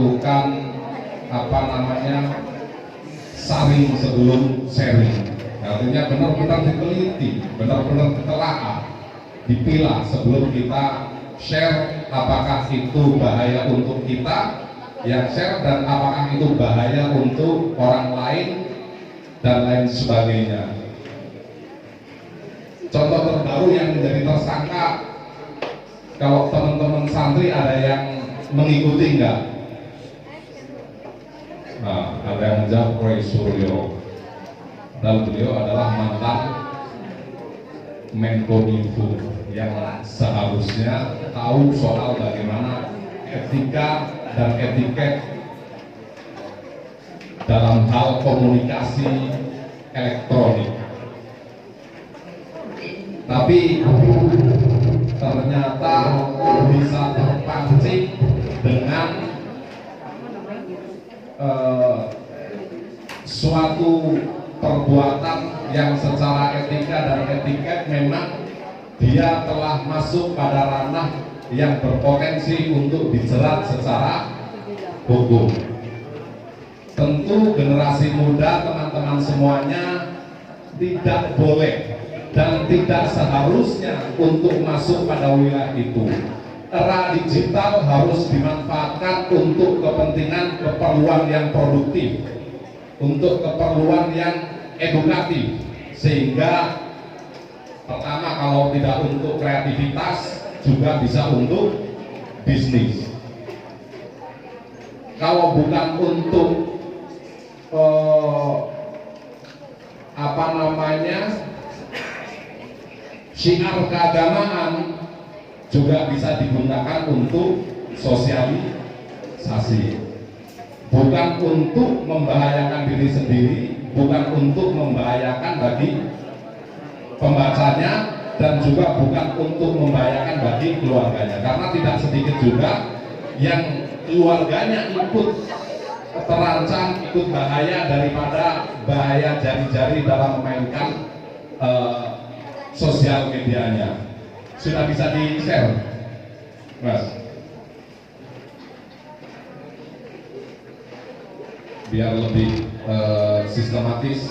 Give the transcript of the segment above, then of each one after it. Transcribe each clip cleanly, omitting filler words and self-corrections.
melakukan saring sebelum sharing. Artinya benar-benar diteliti, benar-benar ditelaah, dipilah sebelum kita share, apakah itu bahaya untuk kita yang share dan apakah itu bahaya untuk orang lain dan lain sebagainya. Contoh terbaru yang menjadi tersangka, kalau teman-teman santri ada yang mengikuti enggak? Nah, ada yang menjawab Roy Suryo, dan beliau adalah mantan Menkominfo yang seharusnya tahu soal bagaimana etika dan etiket dalam hal komunikasi elektronik. Tapi ternyata bisa terpancing dengan suatu perbuatan yang secara etika dan etiket memang dia telah masuk pada ranah yang berpotensi untuk dijerat secara hukum. Tentu generasi muda, teman-teman semuanya, tidak boleh dan tidak seharusnya untuk masuk pada wilayah itu. Era digital harus dimanfaatkan untuk keperluan yang produktif, untuk keperluan yang edukatif, sehingga pertama kalau tidak untuk kreativitas juga bisa untuk bisnis. Kalau bukan untuk syiar keagamaan, juga bisa digunakan untuk sosialisasi, bukan untuk membahayakan diri sendiri, bukan untuk membahayakan bagi pembacanya, dan juga bukan untuk membahayakan bagi keluarganya, karena tidak sedikit juga yang keluarganya ikut terancam, ikut bahaya daripada bahaya jari-jari dalam memainkan sosial medianya. Sudah bisa di-share, Mas? Biar lebih sistematis.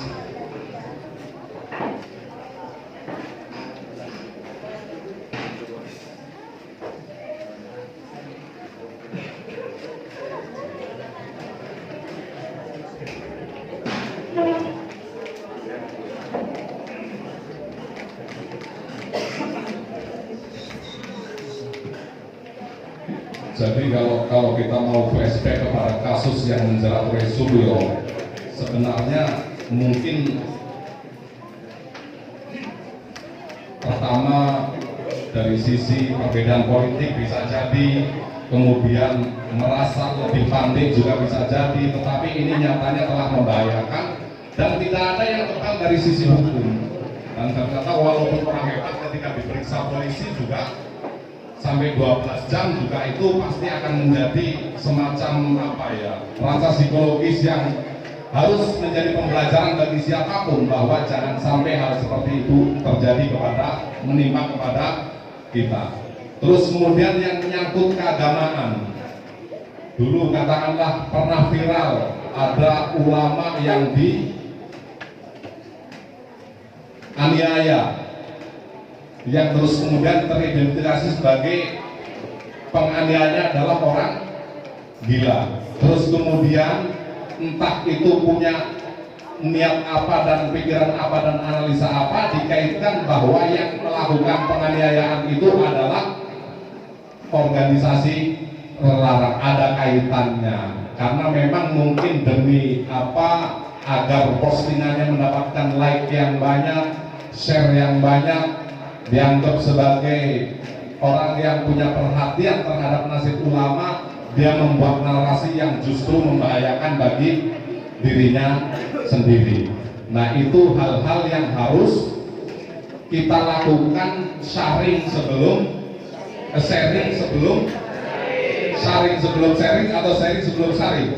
Jadi kalau kita mau flashback kepada kasus yang menjerat Roy Suryo, sebenarnya mungkin pertama dari sisi perbedaan politik bisa jadi, kemudian merasa lebih pandai juga bisa jadi, tetapi ini nyatanya telah membahayakan dan tidak ada yang tepat dari sisi hukum. Dan ternyata walaupun orang hebat ketika diperiksa polisi juga sampai 12 jam juga itu pasti akan menjadi semacam rasa psikologis yang harus menjadi pembelajaran bagi siapapun, bahwa jangan sampai hal seperti itu terjadi menimpa kepada kita. Terus kemudian yang menyangkut keagamaan, dulu katakanlah pernah viral ada ulama yang dianiaya, yang terus kemudian teridentifikasi sebagai penganiayanya adalah orang gila. Terus kemudian entah itu punya niat apa dan pikiran apa dan analisa apa, dikaitkan bahwa yang melakukan penganiayaan itu adalah organisasi terlarang. Ada kaitannya, karena memang mungkin demi agar postingannya mendapatkan like yang banyak, share yang banyak, dianggap sebagai orang yang punya perhatian terhadap nasib ulama, dia membuat narasi yang justru membahayakan bagi dirinya sendiri. Nah, itu hal-hal yang harus kita lakukan. Sharing sebelum sharing atau sharing sebelum sharing?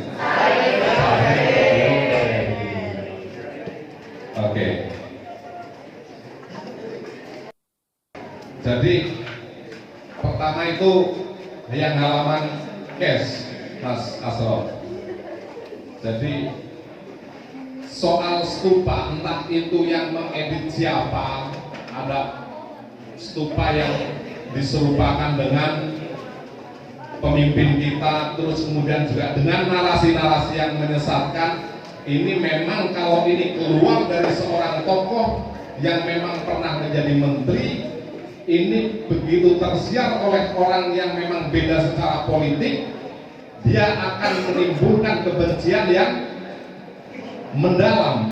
Oke. Jadi pertama itu yang halaman cash, Mas Asrof. Jadi soal stupa, entah itu yang mengedit siapa, ada stupa yang diserupakan dengan pemimpin kita, terus kemudian juga dengan narasi-narasi yang menyesatkan. Ini memang kalau ini keluar dari seorang tokoh yang memang pernah menjadi menteri, ini begitu tersiar oleh orang yang memang beda secara politik, dia akan menimbulkan kebencian yang mendalam.